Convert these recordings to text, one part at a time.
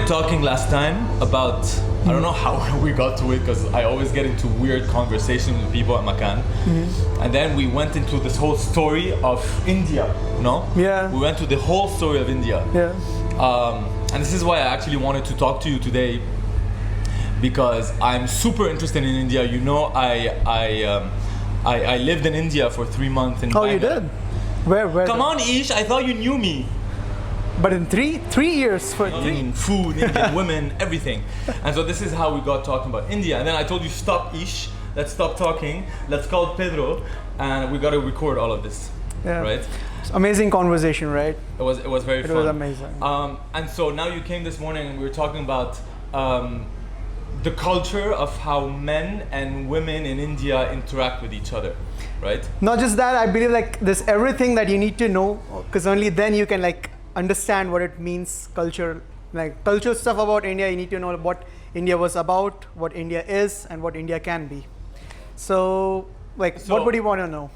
started talking last time about, I don't know how we got to it because I always get into weird conversations with people at Makan. And then we went into this whole story of India, no? Yeah. We went to the whole story of India. Yeah. And this is why I actually wanted to talk to you today, because I'm super interested in India. You know, I lived in India for 3 months in Oh, Bangalore. you did? Where? Come on, Ish, I thought you knew me. But in three years for Indian food, Indian women, everything. And so this is how we got talking about India. And then I told you, stop Ish, let's stop talking, let's call Pedro, and we got to record all of this, right? It's amazing conversation, right? It was very fun. It was amazing. And so now you came this morning and we were talking about the culture of how men and women in India interact with each other, right? Not just that, I believe like there's everything that you need to know, because only then you can like understand what it means, culture stuff about India. You need to know what India was about, what India is, and what India can be. So what would you want to know?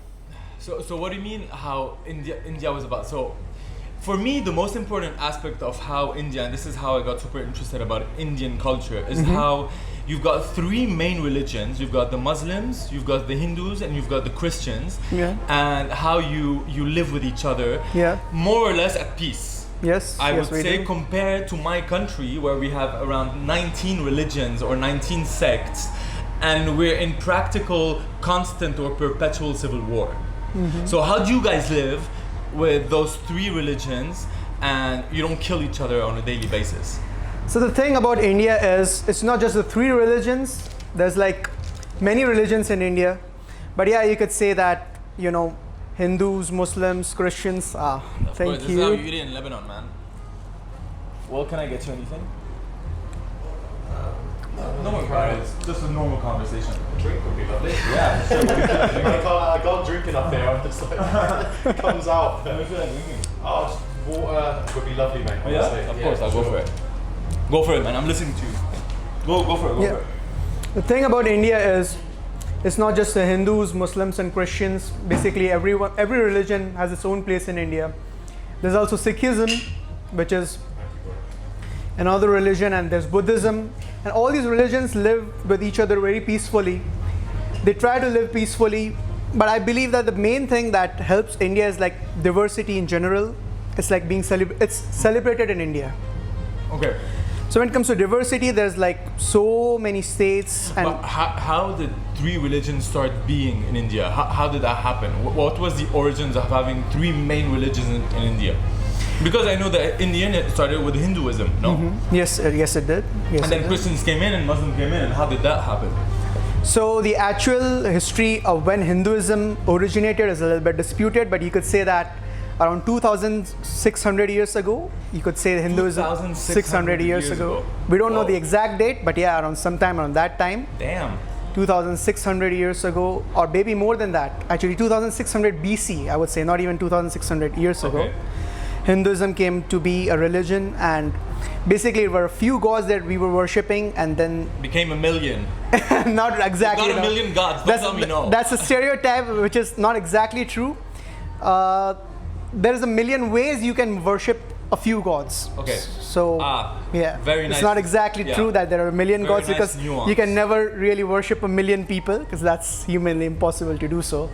So what do you mean how India was about? So for me, the most important aspect of how India, and this is how I got super interested about Indian culture, is how you've got 3 main religions. You've got the Muslims, you've got the Hindus, and you've got the Christians. And how you live with each other, more or less at peace. I would say compared to my country, where we have around 19 religions or 19 sects, and we're in practical, constant or perpetual civil war. So how do you guys live with those 3 religions and you don't kill each other on a daily basis? So the thing about India is it's not just the 3 religions. There's like many religions in India, but yeah, you could say that, you know, Hindus, Muslims, Christians. Of Thank course, you. This is how you eat it in Lebanon, man. Well, can I get you anything? No more guys. Just a normal conversation. Drink would be lovely. Yeah, sure. I can't drink enough here. I'm just like, it comes out. Oh, water would be lovely, mate. Oh, yeah? Of course, I'll go for it. Go for it, man. I'm listening to you. Go for it. Go for it. The thing about India is, it's not just the Hindus, Muslims, and Christians. Basically, every religion has its own place in India. There's also Sikhism, which is another religion, and there's Buddhism. And all these religions live with each other very peacefully. They try to live peacefully, but I believe that the main thing that helps India is like diversity in general. It's like being it's celebrated in India. Okay. So when it comes to diversity, there's like so many states. And but how did 3 religions start being in India? How did that happen? What was the origins of having 3 main religions in India? Because I know that in the end it started with Hinduism, no? Yes, it did. Yes, and then Christians came in and Muslims came in, and how did that happen? So the actual history of when Hinduism originated is a little bit disputed, but you could say that around 2,600 years ago, you could say Hinduism 600 years ago. We don't know the exact date, but yeah, around sometime around that time. Damn. 2,600 years ago, or maybe more than that. Actually, 2,600 BC, I would say, not even 2,600 years ago. Hinduism came to be a religion, and basically there were a few gods that we were worshipping, and then became a million. Not exactly. Got a million gods. Don't tell me no. That's a stereotype, which is not exactly true. There is a million ways you can worship a few gods. Okay. So yeah, very nice. It's not exactly true that there are a million gods, nice because nuance. you can never really worship a million people, because that's humanly impossible to do so.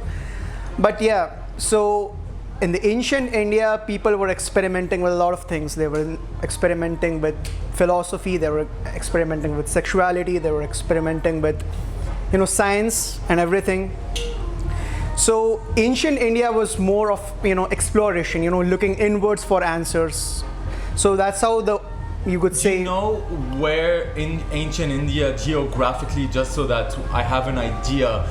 But yeah, so in the ancient India, people were experimenting with a lot of things. They were experimenting with philosophy, they were experimenting with sexuality, they were experimenting with, you know, science and everything. So ancient India was more of, you know, exploration, you know, looking inwards for answers. So that's how you could say. Do you know where in ancient India geographically, just so that I have an idea?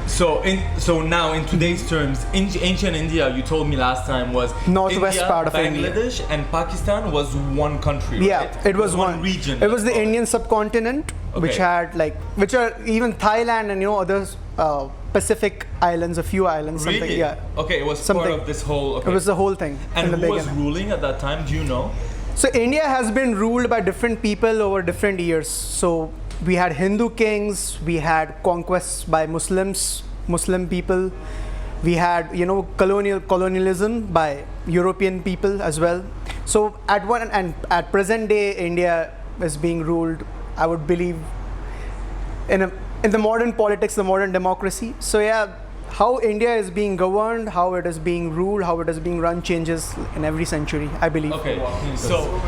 So now in today's terms, ancient India, you told me last time, was northwest India, part of Bangladesh, India. And Pakistan was one country, yeah, right? it was one region. It was the Indian subcontinent, which had which are even Thailand and, you know, others, Pacific islands, a few islands. Really? Something, yeah. Okay, it was something. part of this whole. Okay. It was the whole thing. And in the who was beginning. ruling at that time? Do you know? So India has been ruled by different people over different years. So we had Hindu kings, we had conquests by Muslim people, we had, you know, colonialism by European people as well. So at present day, India is being ruled, I would believe, in the modern politics, the modern democracy. So yeah, how India is being governed, how it is being ruled, how it is being run changes in every century, I believe. Okay, so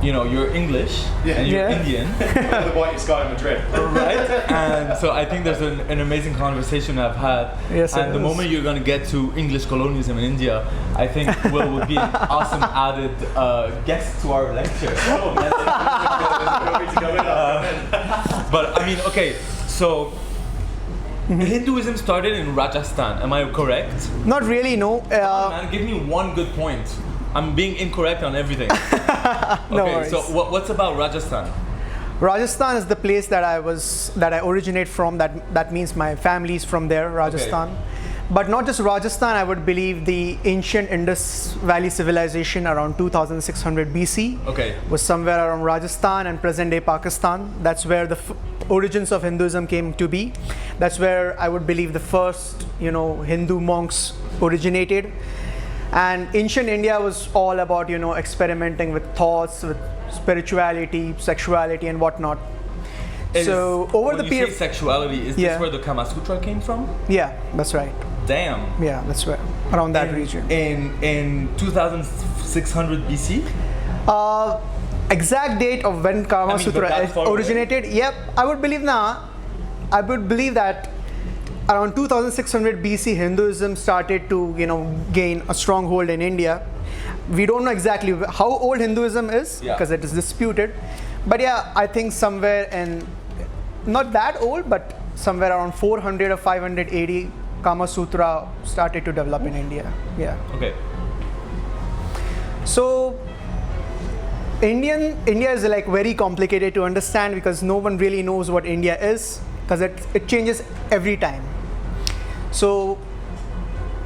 you're English and you're Indian. The whitest guy in Madrid. Right? And so I think there's an amazing conversation I've had. Yes, and the is. moment you're going to get to English colonialism in India, I think Will would be an awesome added guest to our lecture. But I mean, okay, so Hinduism started in Rajasthan, am I correct? Not really, no. Come on, man, give me one good point. I'm being incorrect on everything. No Okay, worries. so what's about Rajasthan? Rajasthan is the place that I originate from. That means my family is from there, Rajasthan. Okay. But not just Rajasthan, I would believe the ancient Indus Valley civilization around 2600 BC was somewhere around Rajasthan and present day Pakistan. That's where the origins of Hinduism came to be. That's where I would believe the first, Hindu monks originated. And ancient India was all about, experimenting with thoughts, with spirituality, sexuality, and whatnot. So over the period, sexuality, is this where the Kama Sutra came from? Yeah, that's right. Damn. Yeah, that's where around that region. In 2600 BC. Exact date of when Kama Sutra originated. Yep, I would believe that around 2600 BC, Hinduism started to, gain a stronghold in India. We don't know exactly how old Hinduism is because it is disputed. But yeah, I think somewhere in, not that old, but somewhere around 400 or 580, Kama Sutra started to develop in India. Yeah. Okay. So India is like very complicated to understand because no one really knows what India is because it changes every time. So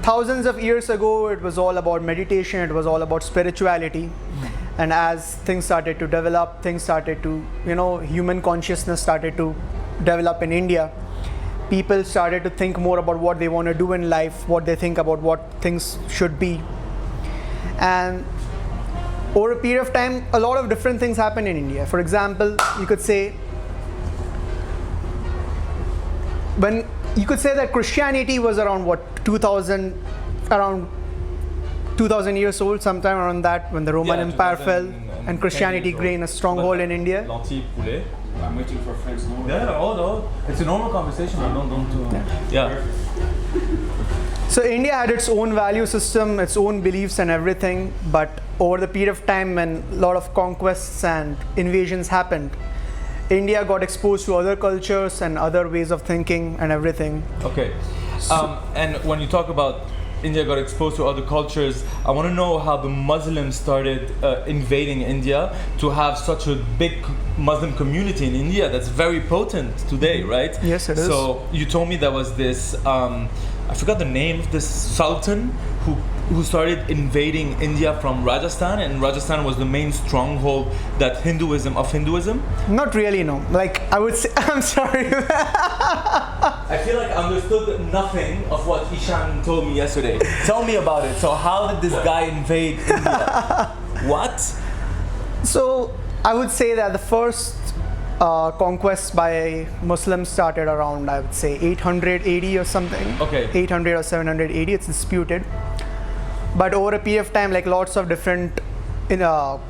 thousands of years ago, it was all about meditation, it was all about spirituality. And as things started to develop, human consciousness started to develop in India. People started to think more about what they want to do in life, what they think about what things should be. And over a period of time, a lot of different things happened in India. For example, you could say that Christianity was around 2000 years old, sometime around that, when the Roman Empire fell and Christianity gained a stronghold in India. I'm waiting for friends. No. No. It's a normal conversation. Yeah. So India had its own value system, its own beliefs and everything, but over the period of time when a lot of conquests and invasions happened, India got exposed to other cultures and other ways of thinking and everything. Okay. And when you talk about India got exposed to other cultures, I want to know how the Muslims started invading India to have such a big Muslim community in India that's very potent today, right? Yes, it is. So you told me there was this, I forgot the name of this sultan who started invading India from Rajasthan, and Rajasthan was the main stronghold of Hinduism. Not really, no. Like I would say, I'm sorry. I feel like I understood nothing of what Ishan told me yesterday. Tell me about it. So how did this guy invade India? What? So I would say that the first conquest by Muslims started around, I would say, 880 or something. Okay. 800 or 780, it's disputed. But over a period of time, like lots of different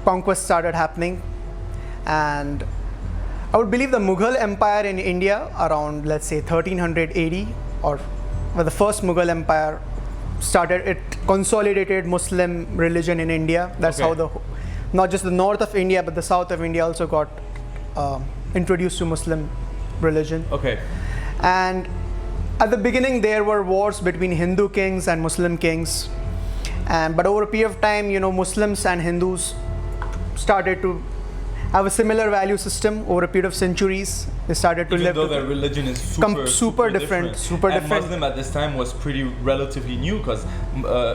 conquests started happening. And I would believe the Mughal Empire in India around, let's say, 1380, or when the first Mughal Empire started, it consolidated Muslim religion in India. That's how not just the north of India, but the south of India also got introduced to Muslim religion. Okay. And at the beginning, there were wars between Hindu kings and Muslim kings. But over a period of time, Muslims and Hindus started to have a similar value system over a period of centuries. They started to live. Even though their religion is super different. And Muslim at this time was pretty relatively new because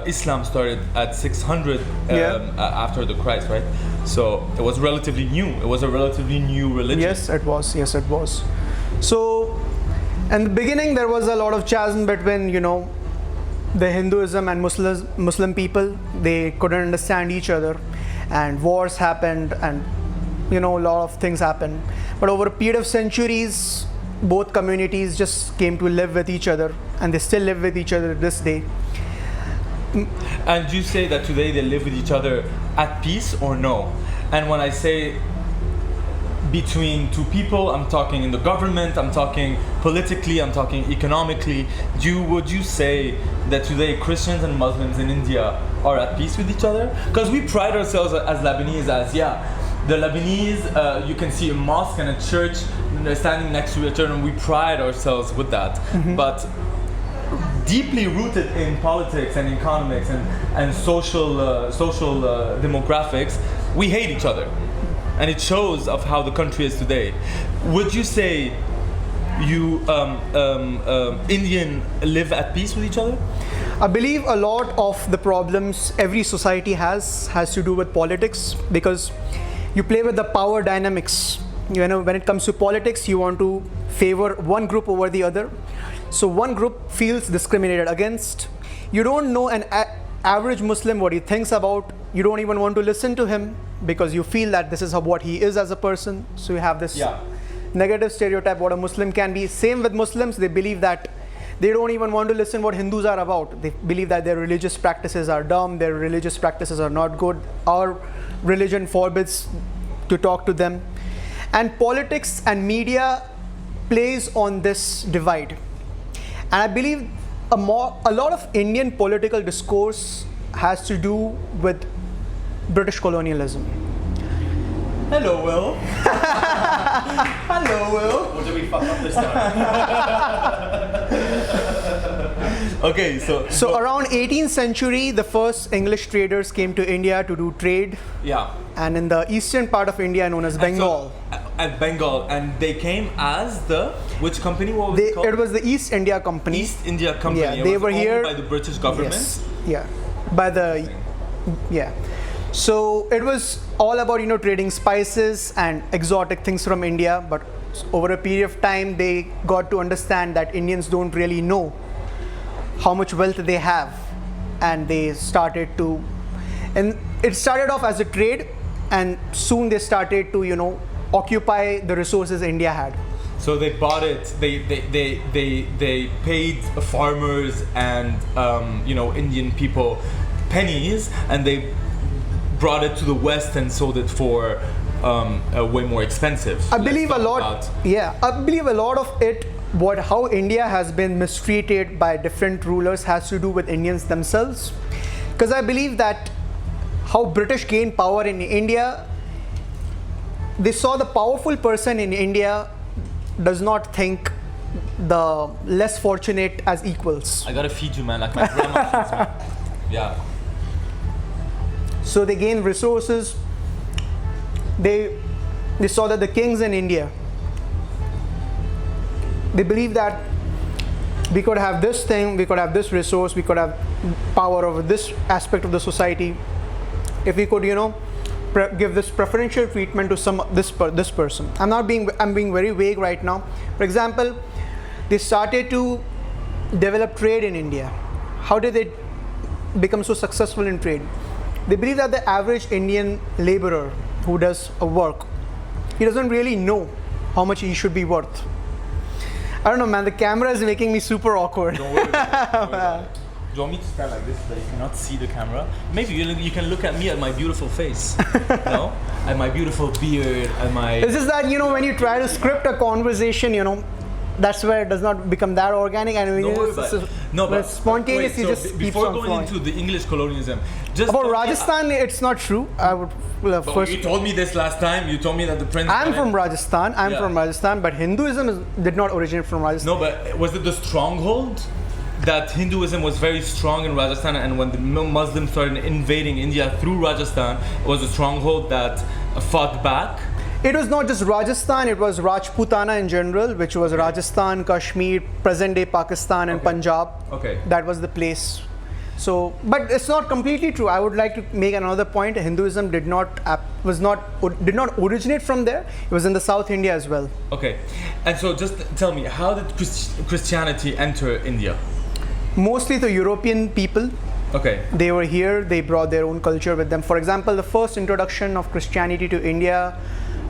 Islam started at 600 after the Christ, right? So it was relatively new. It was a relatively new religion. Yes, it was. So, in the beginning, there was a lot of chasm between, the Hinduism and Muslim people. They couldn't understand each other. and wars happened, and a lot of things happened. But over a period of centuries, both communities just came to live with each other, and they still live with each other this day. And you say that today they live with each other at peace or no? And when I say between two people, I'm talking in the government, I'm talking politically, I'm talking economically. Would you say that today Christians and Muslims in India are at peace with each other? Because we pride ourselves as Lebanese as, the Lebanese, you can see a mosque and a church standing next to each other, and we pride ourselves with that. Mm-hmm. But deeply rooted in politics and economics and social demographics, we hate each other. And it shows of how the country is today. Would you say you Indian live at peace with each other? I believe a lot of the problems every society has to do with politics, because you play with the power dynamics. When it comes to politics, you want to favor one group over the other. So one group feels discriminated against. You don't know an average Muslim what he thinks about. You don't even want to listen to him because you feel that this is what he is as a person. So you have this negative stereotype what a Muslim can be. Same with Muslims, they believe that they don't even want to listen what Hindus are about. They believe that their religious practices are dumb, their religious practices are not good. Our religion forbids to talk to them. And politics and media plays on this divide. And I believe a lot of Indian political discourse has to do with British colonialism. Hello, Will. Hello, Will. What did we fuck up this time? Okay, so around 18th century, the first English traders came to India to do trade. Yeah. And in the eastern part of India, known as Bengal. At Bengal, and they came as which company? What was it called? It was the East India Company. East India Company. Yeah, they were here by the British government. Yes, So it was all about trading spices and exotic things from India. But over a period of time, they got to understand that Indians don't really know how much wealth they have, and they started to. And it started off as a trade, and soon they started to occupy the resources India had. So they bought it. They paid farmers and Indian people pennies, and they brought it to the West and sold it for way more expensive. I believe a lot. I believe a lot of it. How India has been mistreated by different rulers has to do with Indians themselves, because I believe that how British gained power in India, they saw the powerful person in India does not think the less fortunate as equals. I gotta feed you, man, like my grandma feeds me. Yeah. So they gained resources. They saw that the kings in India, they believed that we could have this thing, we could have this resource, we could have power over this aspect of the society. If we could, give this preferential treatment to this person. I'm being very vague right now. For example, they started to develop trade in India. How did they become so successful in trade? They believe that the average Indian laborer who does a work, he doesn't really know how much he should be worth. I don't know, man, the camera is making me super awkward. Don't worry about it. Do you want me to stand like this so that you cannot see the camera? Maybe you can look at me at my beautiful face. No? At my beautiful beard, at my... It's just that, when you try to script a conversation, that's where it does not become that organic, and but spontaneous, before going into the English colonialism, just about Rajasthan, it's not true. I would first. You told me this last time. You told me that the prince. I'm from Rajasthan. But Hinduism did not originate from Rajasthan. No, but was it the stronghold? That Hinduism was very strong in Rajasthan, and when the Muslims started invading India through Rajasthan, it was a stronghold that fought back. It was not just Rajasthan, it was Rajputana in general, which was Rajasthan, Kashmir, present-day Pakistan, and Punjab. Okay. That was the place. So, but it's not completely true. I would like to make another point. Hinduism did not originate from there. It was in the South India as well. Okay. And so just tell me, how did Christianity enter India? Mostly the European people Okay. They were here, they brought their own culture with them. For example, the first introduction of Christianity to India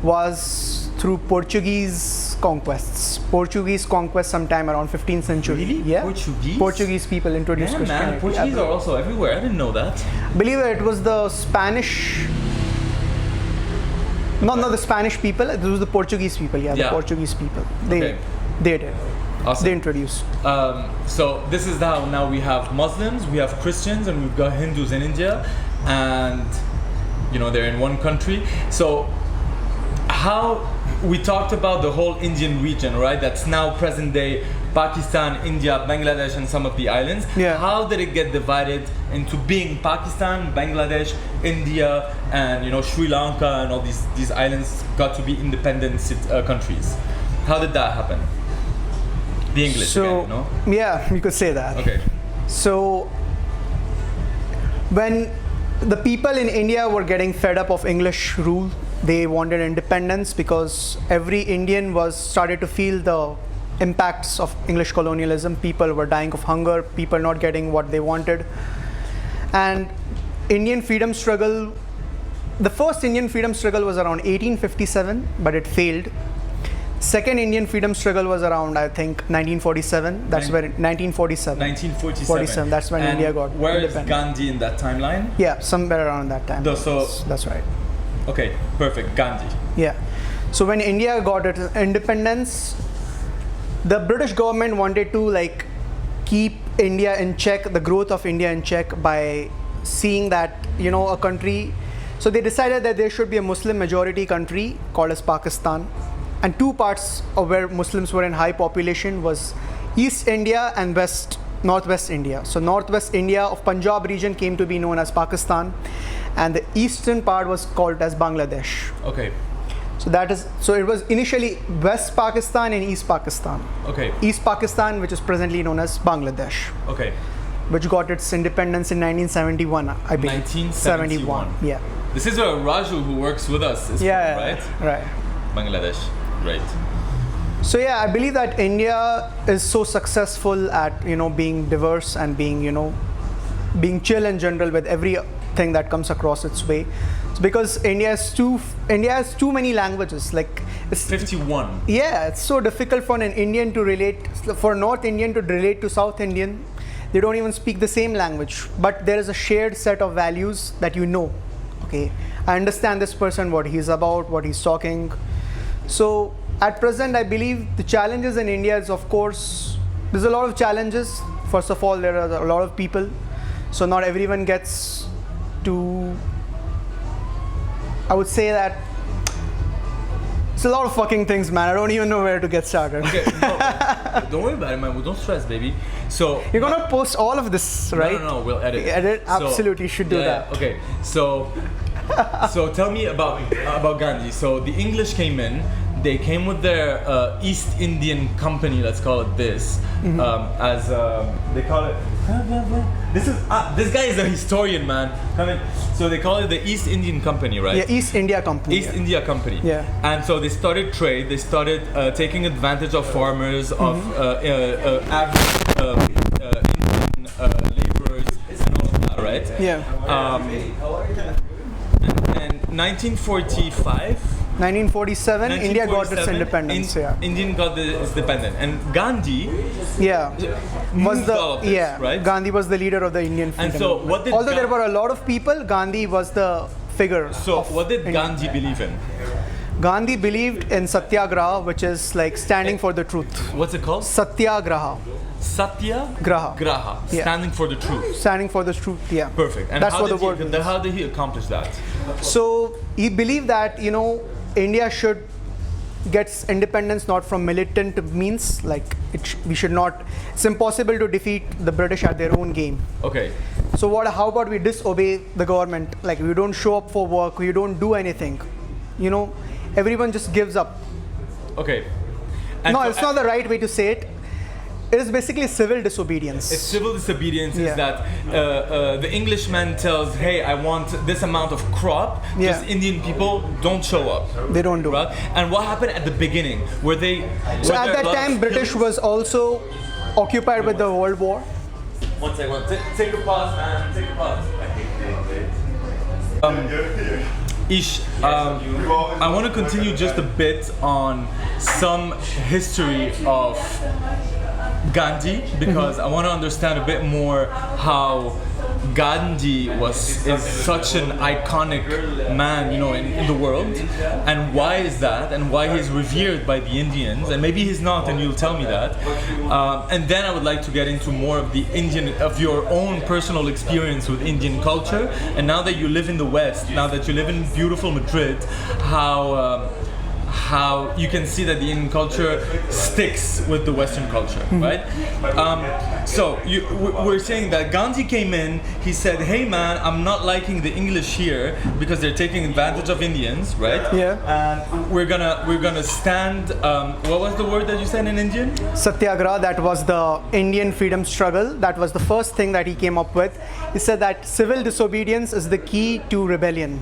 was through Portuguese conquests. Portuguese conquest sometime around 15th century. Really? Yeah. Portuguese? Portuguese people introduced Yeah, Christianity. man. Portuguese are also everywhere. I didn't know that. I believe it was the Spanish. Not the Spanish people. It was the Portuguese people. Yeah, the Yeah. Portuguese people. Okay. They did. Awesome. They introduced. So this is how now we have Muslims, we have Christians, and we've got Hindus in India, and they're in one country. So how we talked about the whole Indian region, right? That's now present day Pakistan, India, Bangladesh, and some of the islands. Yeah. How did it get divided into being Pakistan, Bangladesh, India, and Sri Lanka, and all these islands got to be independent countries? How did that happen? The English again, no? Yeah, you could say that. Okay. So when the people in India were getting fed up of English rule, they wanted independence because every Indian started to feel the impacts of English colonialism. People were dying of hunger, people not getting what they wanted. And Indian freedom struggle, the first Indian freedom struggle was around 1857, but it failed. Second Indian freedom struggle was around, I think, 1947. That's where 1947. 1947. That's when India got Where is independent. Gandhi in that timeline? Yeah, somewhere around that time. That's right. Okay, perfect. Gandhi. Yeah. So when India got its independence, the British government wanted to keep India in check, the growth of India in check, by seeing that a country. So they decided that there should be a Muslim majority country called as Pakistan. And two parts of where Muslims were in high population was East India and Northwest India. So Northwest India of Punjab region came to be known as Pakistan, and the eastern part was called as Bangladesh. Okay. So it was initially West Pakistan and East Pakistan. Okay. East Pakistan, which is presently known as Bangladesh, Okay. which got its independence in 1971, I believe. 1971. Yeah. This is where Raju, who works with us, is from, right? Right. Bangladesh. Right. So yeah, I believe that India is so successful at being diverse and being being chill in general with everything that comes across its way. It's because India has too many languages. It's 51. Yeah, it's so difficult for an Indian to relate, for North Indian to relate to South Indian. They don't even speak the same language, but there is a shared set of values that okay, I understand this person, what he's about, what he's talking. So at present, I believe the challenges in India is, of course, there's a lot of challenges. First of all, there are a lot of people. So not everyone gets to, I would say that it's a lot of fucking things, man. I don't even know where to get started. Okay, no, don't worry about it, man. Well, don't stress, baby. So you're gonna post all of this, right? No, we'll edit. Edit? Absolutely, you should do that. Okay, so tell me about Gandhi. So the English came in. They came with their East Indian Company, let's call it this, as they call it. This guy is a historian, man. So they call it the East Indian Company, right? Yeah, East India Company. East India Company. Yeah. And so they started trade. They started taking advantage of farmers, of average Indian laborers, and all of that, right? Yeah. And 1945. 1947, India got its independence. Indian got its independence, and Gandhi. Right? Gandhi was the leader of the Indian freedom. And so, what did although there were a lot of people, Gandhi was the figure. So, what did Gandhi believe in? Gandhi believed in Satyagraha, which is standing for the truth. What's it called? Satyagraha. Graha. Yeah. Standing for the truth. Standing for the truth. Yeah. Perfect. And that's what the word means. How did he accomplish that? So he believed that India should get independence not from militant means. We should not. It's impossible to defeat the British at their own game. Okay. So how about we disobey the government? We don't show up for work. We don't do anything. Everyone just gives up. Okay. No, it's not the right way to say it. It is basically civil disobedience. It's civil disobedience is that the Englishman tells, hey, I want this amount of crop. Just Indian people don't show up. They don't do it. And what happened at the beginning? So at that time, British was also occupied with the World War. One second. Take a pause, man. Take a pause. Ish, I want to continue just a bit on some history of Gandhi because I want to understand a bit more how Gandhi is such an iconic man, you know, in the world, and why is that, and why he's revered by the Indians, and maybe he's not, and you'll tell me that. And then I would like to get into more of of your own personal experience with Indian culture, and now that you live in the West, now that you live in beautiful Madrid, how you can see that the Indian culture sticks with the Western culture, right? So we're saying that Gandhi came in, he said, hey man, I'm not liking the English here because they're taking advantage of Indians, right? Yeah. And we're gonna stand, what was the word that you said in Indian? Satyagraha, that was the Indian freedom struggle. That was the first thing that he came up with. He said that civil disobedience is the key to rebellion.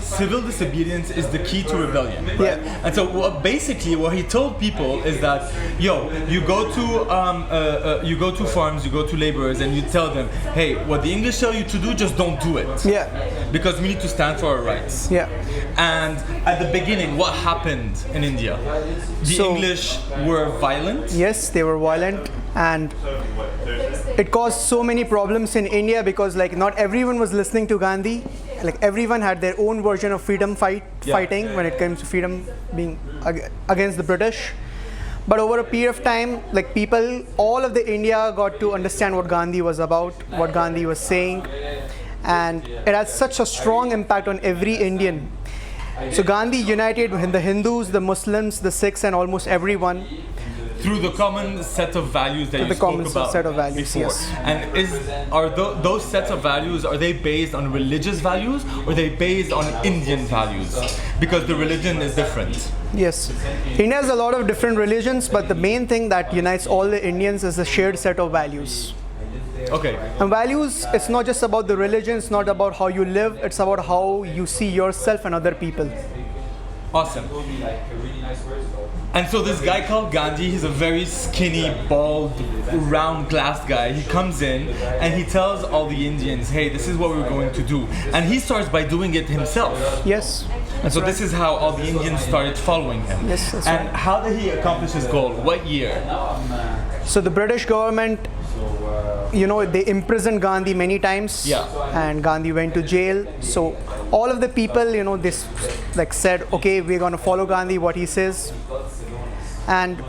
Civil disobedience is the key to rebellion. Right? Yeah. And so basically what he told people is that, you go to farms, you go to laborers, and you tell them, hey, what the English tell you to do, just don't do it. Yeah. Because we need to stand for our rights. Yeah. And at the beginning, what happened in India? The English were violent. Yes, they were violent, and it caused so many problems in India because like not everyone was listening to Gandhi. Like everyone had their own version of freedom fighting when it comes to freedom being against the British. But over a period of time, like people, all of the India got to understand what Gandhi was about, what Gandhi was saying, and it had such a strong impact on every Indian. So Gandhi united the Hindus, the Muslims, the Sikhs, and almost everyone. Through the common set of values that you spoke about set of values, before. yes. And are those sets of values, are they based on religious values or are they based on Indian values? Because the religion is different. Yes. India has a lot of different religions, but the main thing that unites all the Indians is a shared set of values. Okay. And values, it's not just about the religion, it's not about how you live, it's about how you see yourself and other people. Awesome. And so this guy called Gandhi, he's a very skinny, bald, round glass guy. He comes in and he tells all the Indians, hey, this is what we're going to do. And he starts by doing it himself. Yes. And so this is how all the Indians started following him. Yes, that's and right. how did he accomplish his goal? What year? So the British government, they imprisoned Gandhi many times. Yeah. And Gandhi went to jail. So all of the people, they said, okay, we're going to follow Gandhi, what he says. And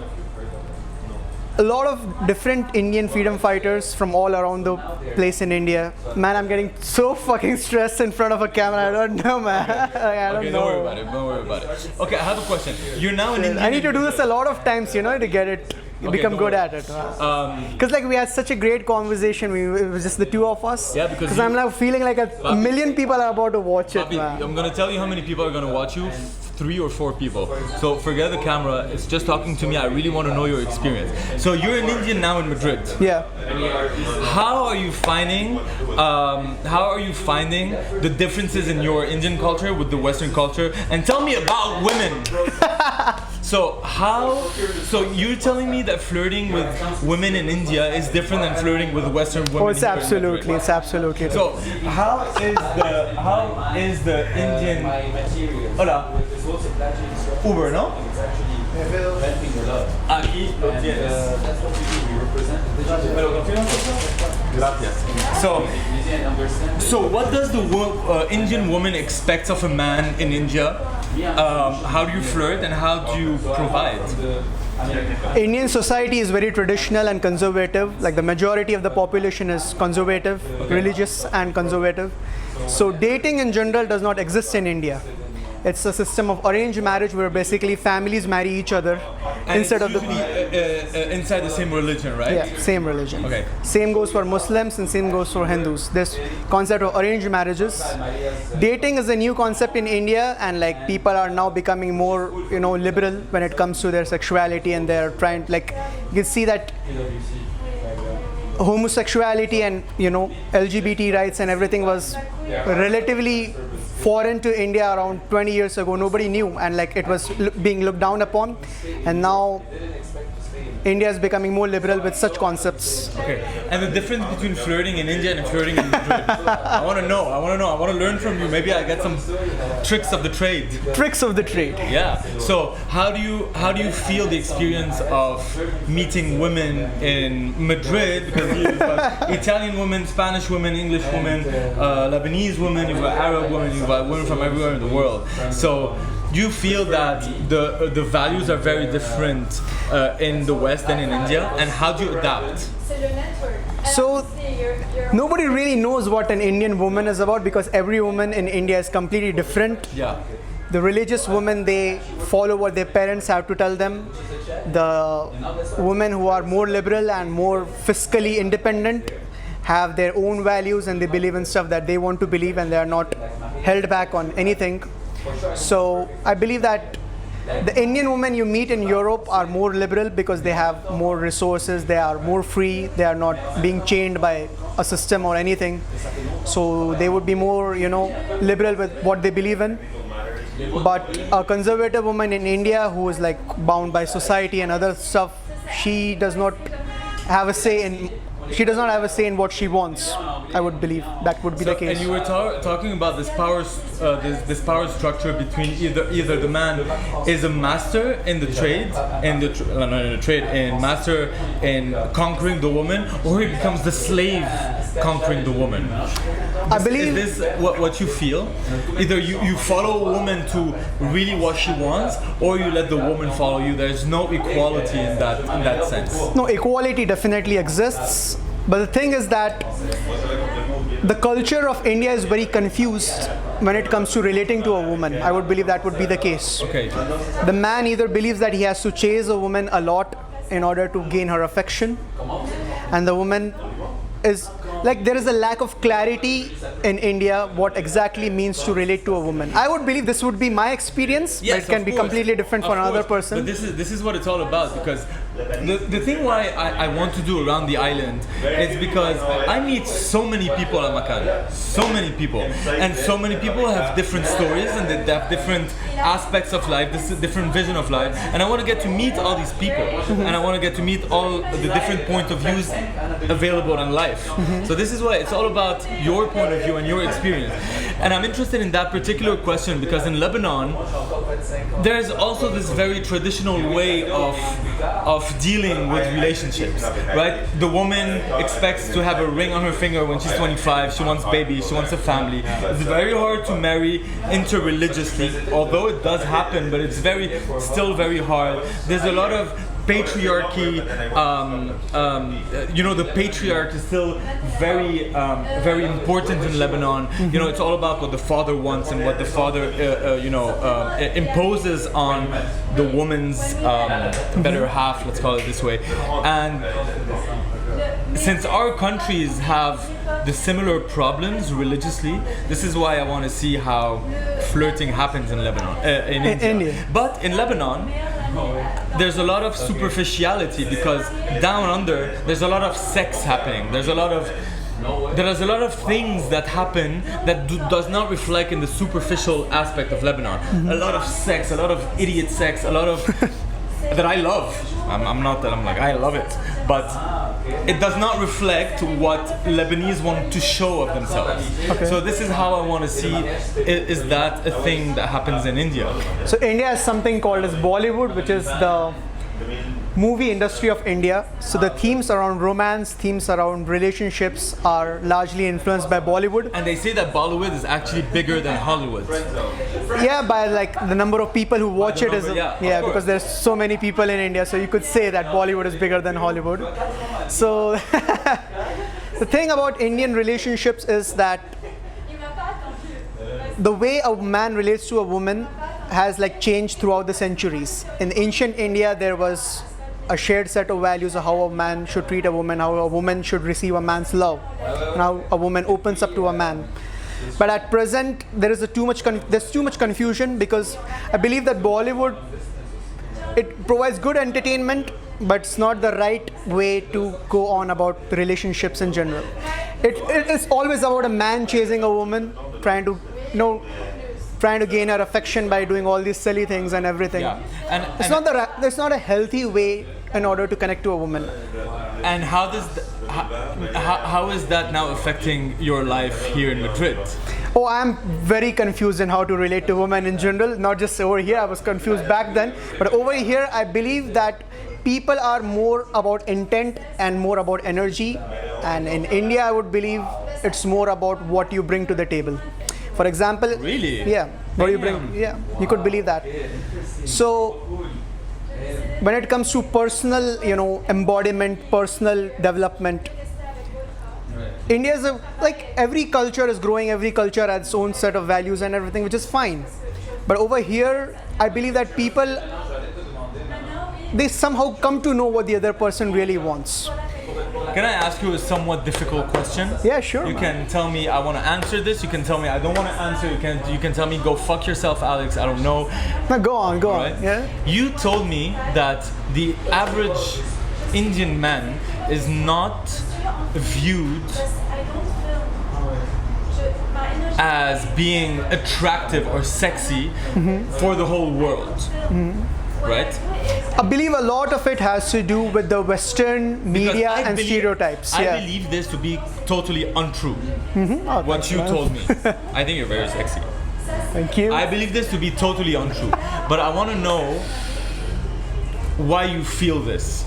a lot of different Indian freedom fighters from all around the place in India. Man, I'm getting so fucking stressed in front of a camera. I don't know, man. I don't know. Don't worry about it. Don't worry about it. Okay, I have a question. You're now an Indian. I need to do this a lot of times, to get it. Become good at it. Because we had such a great conversation. It was just the two of us. Yeah, because I'm now feeling like a million people are about to watch it. Man. I'm gonna tell you how many people are gonna watch you. 3 or 4 people. So forget the camera. It's just talking to me. I really want to know your experience. So you're an Indian now in Madrid. Yeah. How are you finding? The differences in your Indian culture with the Western culture? And tell me about women. So you're telling me that flirting with women in India is different than flirting with Western women? Oh, it's absolutely. So how is the Indian? Hola. Uber, no? Aquí lo tienes. Gracias. So what does the Indian woman expect of a man in India? How do you flirt and how do you provide? Indian society is very traditional and conservative. Like the majority of the population is conservative, religious and conservative. So dating in general does not exist in India. It's a system of arranged marriage where basically families marry each other and instead it's usually inside the same religion, right? Yeah, same religion. Okay. Same goes for Muslims and same goes for Hindus. This concept of arranged marriages. Dating is a new concept in India, and people are now becoming more, liberal when it comes to their sexuality, and they're trying you can see that homosexuality and LGBT rights and everything was relatively foreign to India around 20 years ago. Nobody knew, and it was being looked down upon, and now India is becoming more liberal with such concepts. Okay. And the difference between flirting in India and flirting in Madrid. I want to know. I want to learn from you. Maybe I get some tricks of the trade. Tricks of the trade. Yeah. So how do you feel the experience of meeting women in Madrid? Because you've got Italian women, Spanish women, English women, Lebanese women, you've got Arab women, you've got women from everywhere in the world. So do you feel that the values are very different in the West than in India? And how do you adapt? So nobody really knows what an Indian woman is about because every woman in India is completely different. Yeah. The religious women, they follow what their parents have to tell them. The women who are more liberal and more fiscally independent have their own values and they believe in stuff that they want to believe and they are not held back on anything. So I believe that the Indian women you meet in Europe are more liberal because they have more resources, they are more free, they are not being chained by a system or anything. So they would be more, liberal with what they believe in. But a conservative woman in India who is like bound by society and other stuff, she does not have a say in what she wants. I would believe that would be the case. And you were talking about this power, this power structure between either the man is a master in the trade, master in conquering the woman, or he becomes the slave conquering the woman. I believe. Is this what you feel? Either you follow a woman to really what she wants, or you let the woman follow you. There's no equality in that sense. No, equality definitely exists. But the thing is that the culture of India is very confused when it comes to relating to a woman. I would believe that would be the case. Okay. The man either believes that he has to chase a woman a lot in order to gain her affection, and the woman is like, there is a lack of clarity in India what exactly means to relate to a woman. I would believe this would be my experience, Yes, but it can be completely different for another person. But this is what it's all about, because the thing why I want to do around the island is because I meet so many people at Makan, so many people, and so many people have different stories and they have different aspects of life, this different vision of life, and I want to get to meet all these people, and I want to get to meet all the different points of views available in life. So this is why it's all about your point of view and your experience. And I'm interested in that particular question because in Lebanon, there's also this very traditional way of dealing with relationships, right? The woman expects to have a ring on her finger when she's 25, she wants babies, she wants a family. It's very hard to marry interreligiously, although it does happen, but it's still very hard. There's a lot of patriarchy, the patriarch is still very important in Lebanon. It's all about what the father wants and what the father imposes on the woman's better half, let's call it this way. And since our countries have the similar problems religiously, this is why I want to see how flirting happens in Lebanon, in India. But in Lebanon, there's a lot of superficiality because down under there's a lot of sex happening. There's a lot of things that happen that does not reflect in the superficial aspect of Lebanon. A lot of sex, a lot of idiot sex, a lot of that I love. I'm not that I'm like I love it, but it does not reflect what Lebanese want to show of themselves. Okay. So this is how I want to see, is that a thing that happens in India? So India has something called as Bollywood, which is the movie industry of India. So the themes around romance, themes around relationships are largely influenced by Bollywood. And they say that Bollywood is actually bigger than Hollywood. Yeah, by like the number of people who watch it is of because there's so many people in India, so you could say that Bollywood is bigger than Hollywood. So the thing about Indian relationships is that the way a man relates to a woman has like changed throughout the centuries. In ancient India, there was a shared set of values of how a man should treat a woman, how a woman should receive a man's love, and how a woman opens up to a man. But at present, there's too much confusion because I believe that Bollywood, it provides good entertainment, but it's not the right way to go on about the relationships in general. It is always about a man chasing a woman, trying to gain her affection by doing all these silly things and everything. Yeah. And it's not a healthy way in order to connect to a woman. And how does how is that now affecting your life here in Madrid? Oh, I'm very confused in how to relate to women in general, not just over here. I was confused back then. But over here, I believe that people are more about intent and more about energy. And in India, I would believe it's more about what you bring to the table. For example, Really? yeah, what you bring, yeah, you could believe that. So when it comes to personal, embodiment, personal development, India is like every culture is growing, every culture has its own set of values and everything, which is fine. But over here, I believe that people, they somehow come to know what the other person really wants. Can I ask you a somewhat difficult question? Yeah, sure. You man. can tell me I want to answer this. You can tell me I don't want to answer. You can tell me go fuck yourself, Alex. I don't know. No, go on. Right? Yeah. You told me that the average Indian man is not viewed as being attractive or sexy for the whole world, right? I believe a lot of it has to do with the Western media Because and stereotypes. I Yeah. believe this to be totally untrue. Oh, What thanks, you man. told me. I think you're very sexy. Thank you. I believe this to be totally untrue. But I want to know why you feel this.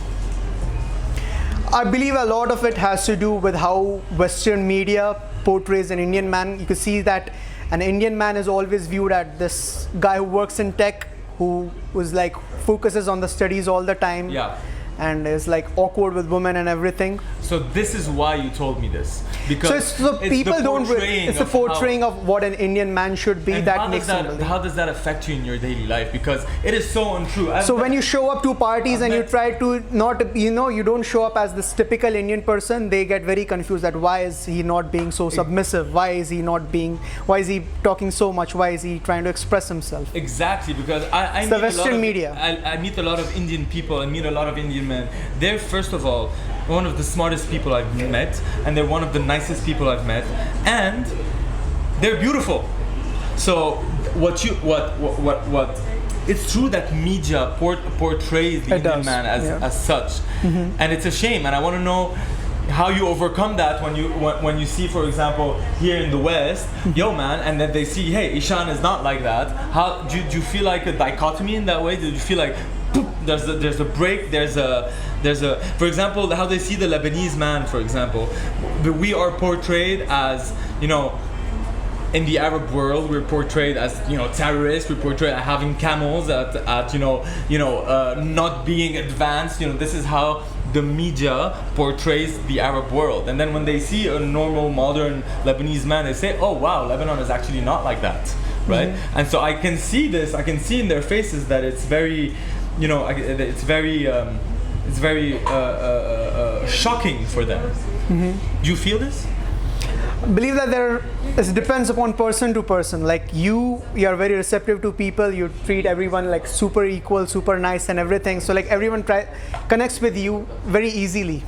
I believe a lot of it has to do with how Western media portrays an Indian man. You can see that an Indian man is always viewed as this guy who works in tech, who was like focuses on the studies all the time, Yeah. and is like awkward with women and everything. So this is why you told me this. Because So people don't. It's a portraying how, of what an Indian man should be and that how makes does him. that, believe. how does that affect you in your daily life? Because it is so untrue. So when you show up to parties and you met- try to not, you don't show up as this typical Indian person, they get very confused that why is he not being so submissive? Why is he talking so much? Why is he trying to express himself? Exactly, because I It's meet the Western a lot of, media. I meet a lot of Indian people. I meet a lot of Indian men. They're first of all one of the smartest people I've met, and they're one of the nicest people I've met, and they're beautiful. So what it's true that media portrays the It Indian does, man yeah. as such, and it's a shame. And I want to know how you overcome that when you see, for example, here in the West, yo man, and then they see, hey, Ishan is not like that. How do you feel like a dichotomy in that way? Do you feel like poop, there's a break, there's a for example, how they see the Lebanese man, for example, we are portrayed as, in the Arab world, we're portrayed as terrorists. We're portrayed as having camels, at not being advanced. This is how the media portrays the Arab world. And then when they see a normal, modern Lebanese man, they say, "Oh wow, Lebanon is actually not like that." Right? And so I can see this. I can see in their faces that it's very, it's very shocking for them. Do you feel this? I believe that it depends upon person to person. Like you are very receptive to people. You treat everyone like super equal, super nice, and everything. So like everyone connects with you very easily.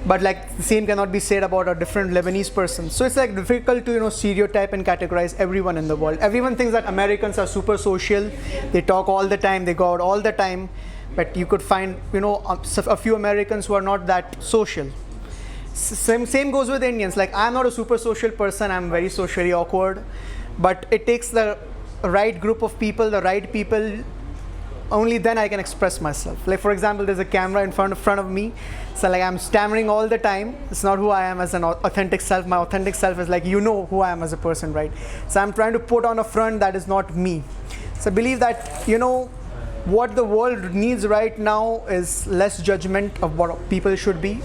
But like the same cannot be said about a different Lebanese person. So it's like difficult to stereotype and categorize everyone in the world. Everyone thinks that Americans are super social. They talk all the time. They go out all the time. But you could find a few Americans who are not that social. Same goes with Indians. Like I'm not a super social person. I'm very socially awkward. But it takes the right group of people, the right people. Only then I can express myself. Like for example, there's a camera in front of me. So like I'm stammering all the time. It's not who I am as an authentic self. My authentic self is like who I am as a person, right? So I'm trying to put on a front that is not me. So I believe that what the world needs right now is less judgment of what people should be,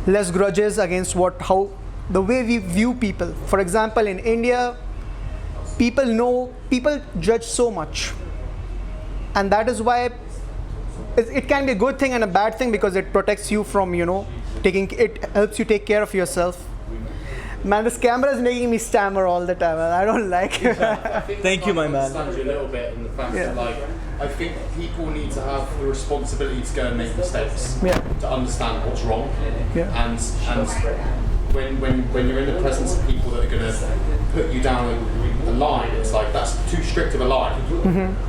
less grudges against how the way we view people. For example, in India, people judge so much, and that is why it can be a good thing and a bad thing, because it protects you from it helps you take care of yourself. Man, this camera is making me stammer all the time, and I don't like it. Thank you, my man. I understand you a little bit in the fact that I think people need to have the responsibility to go and make mistakes, Yeah. to understand what's wrong, Yeah. and when you're in the presence of people that are going to put you down a line, it's like that's too strict of a line.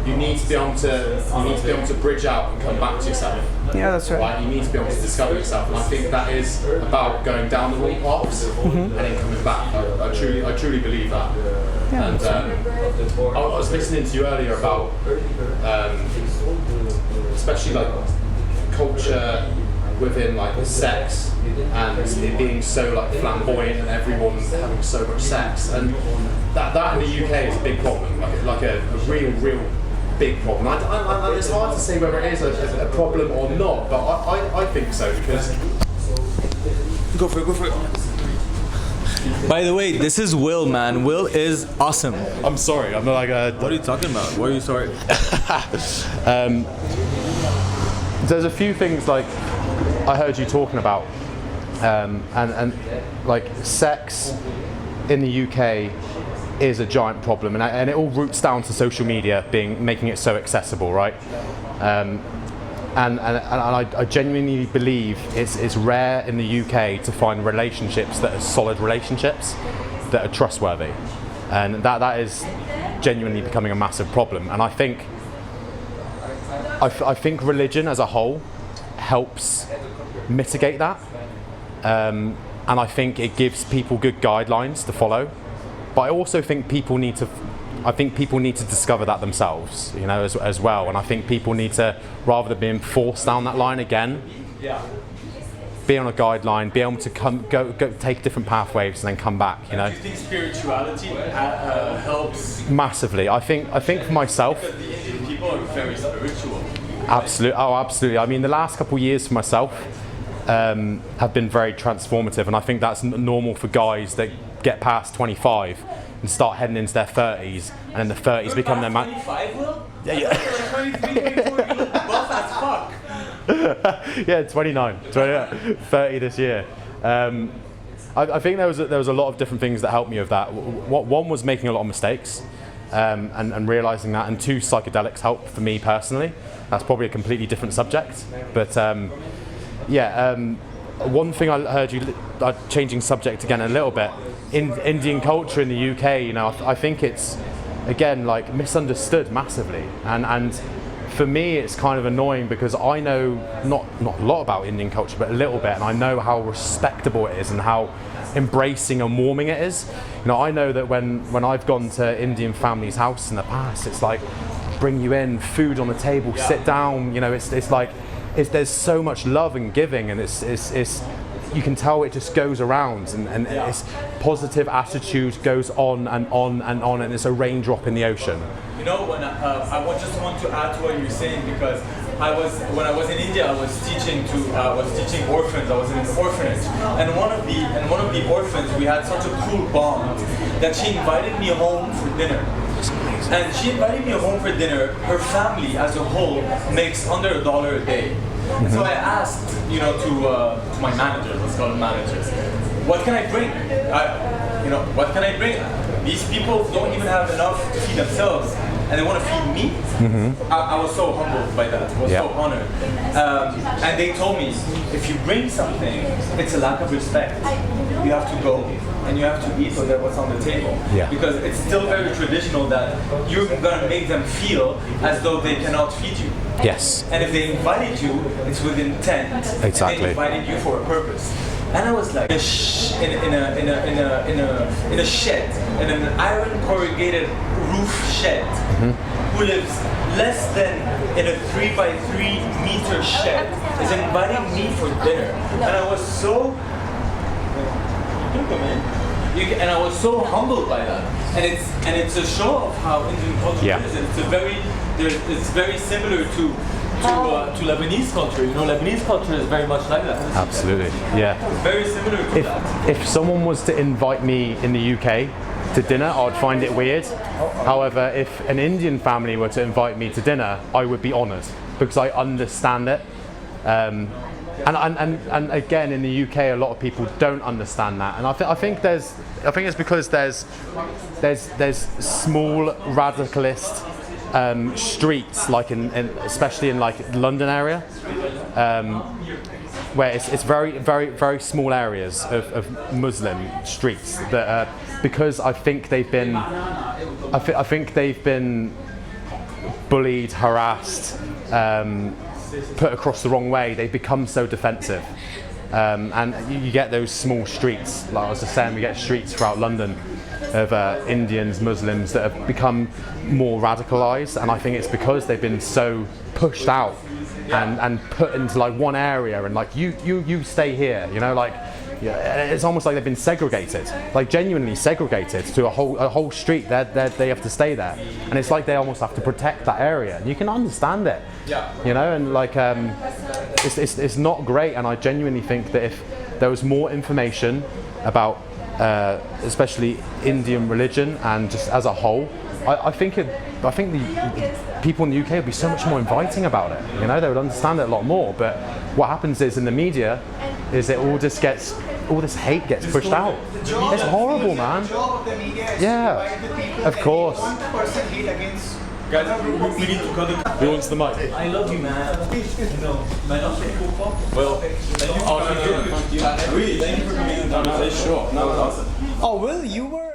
You need to be able to bridge out and come back to yourself. Yeah, that's right. You need to be able to discover yourself, and I think that is about going down the wrong paths and then coming back. I truly believe that. Yeah, And I was listening to you earlier about especially like culture within like sex and it being so like flamboyant and everyone having so much sex, and that in the UK is a big problem, like a real big problem. It's hard to say whether it is a problem or not, but I think so, because Go for it. By the way, this is Will, man. Will is awesome. I'm sorry, I'm not like a... What are you talking about? Why are you sorry? There's a few things like I heard you talking about, and like sex in the UK is a giant problem, and it all roots down to social media making it so accessible, right? And I genuinely believe it's rare in the UK to find relationships that are solid relationships, that are trustworthy, and that is genuinely becoming a massive problem. And I think religion as a whole helps mitigate that, and I think it gives people good guidelines to follow. But I also think people need to discover that themselves, you know, as well. And I think people need to, rather than being forced down that line again, be on a guideline, be able to go take different pathways and then come back, you know. Do you think spirituality helps? Massively. I think for myself. Because the Indian people are very spiritual. Absolutely. I mean, the last couple of years for myself have been very transformative, and I think that's normal for guys that get past 25 and start heading into their 30s, and then the 30s become their man. 25, Will? Yeah. 23, 24, you look buff as fuck. Yeah, 29, 30 this year. I think there was a lot of different things that helped me with that. One was making a lot of mistakes, and realizing that, and two, psychedelics helped for me personally. That's probably a completely different subject, but one thing I heard you, changing subject again a little bit, in Indian culture in the UK, you know, I think it's, again, like misunderstood massively, and for me it's kind of annoying because I know not a lot about Indian culture, but a little bit, and I know how respectable it is and how embracing and warming it is. You know, I know that when I've gone to Indian family's house in the past, it's like bring you in, food on the table, sit down, you know, it's like there's so much love and giving, and it's you can tell it just goes around, and it's positive attitude goes on and on and on, and it's a raindrop in the ocean. You know, when I just want to add to what you're saying, because when I was in India, I was teaching orphans. I was in an orphanage, and one of the orphans, we had such a cool bond that she invited me home for dinner. And she invited me home for dinner. Her family as a whole makes under $1 a day. Mm-hmm. So I asked, to my managers, let's call them managers, what can I bring? What can I bring? These people don't even have enough to feed themselves, and they want to feed me. Mm-hmm. I was so humbled by that. I was so honored. And they told me, if you bring something, it's a lack of respect. You have to go and you have to eat what's on the table. Yeah. Because it's still very traditional that you're going to make them feel as though they cannot feed you. Yes. And if they invited you, it's with intent. Exactly. And they invited you for a purpose. And I was like, in a shed, in an iron corrugated roof shed, who lives less than in a 3x3 meter shed, is inviting me for dinner. And I was so, and I was so humbled by that. And it's a show of how Indian culture is. It's very similar to Lebanese culture. You know, Lebanese culture is very much like that. Absolutely, yeah. It's very similar to that. If someone was to invite me in the UK to dinner, I'd find it weird. However, if an Indian family were to invite me to dinner, I would be honoured because I understand it. And again, in the UK, a lot of people don't understand that, and I think it's because there's small radicalist streets, like especially in like London area, where it's very small areas of Muslim streets that because I think they've been I think they've been bullied, harassed, put across the wrong way. They become so defensive, and you get those small streets. Like I was just saying, we get streets throughout London of Indians, Muslims that have become more radicalised, and I think it's because they've been so pushed out and put into like one area, and like you stay here, you know, like yeah, it's almost like they've been segregated, like genuinely segregated to a whole street. They have to stay there, and it's like they almost have to protect that area. And you can understand it, you know, and like it's not great. And I genuinely think that if there was more information about especially Indian religion and just as a whole, I think the people in the UK would be so much more inviting about it. You know, they would understand it a lot more. But what happens is in the media is all this hate gets pushed out. It's horrible, man. Yeah, of course. Guys, we need to cut it. Who wants the mic? I love you, man. No, well, thank you. Thank you for coming in. Sure. No, Oh, Will, you were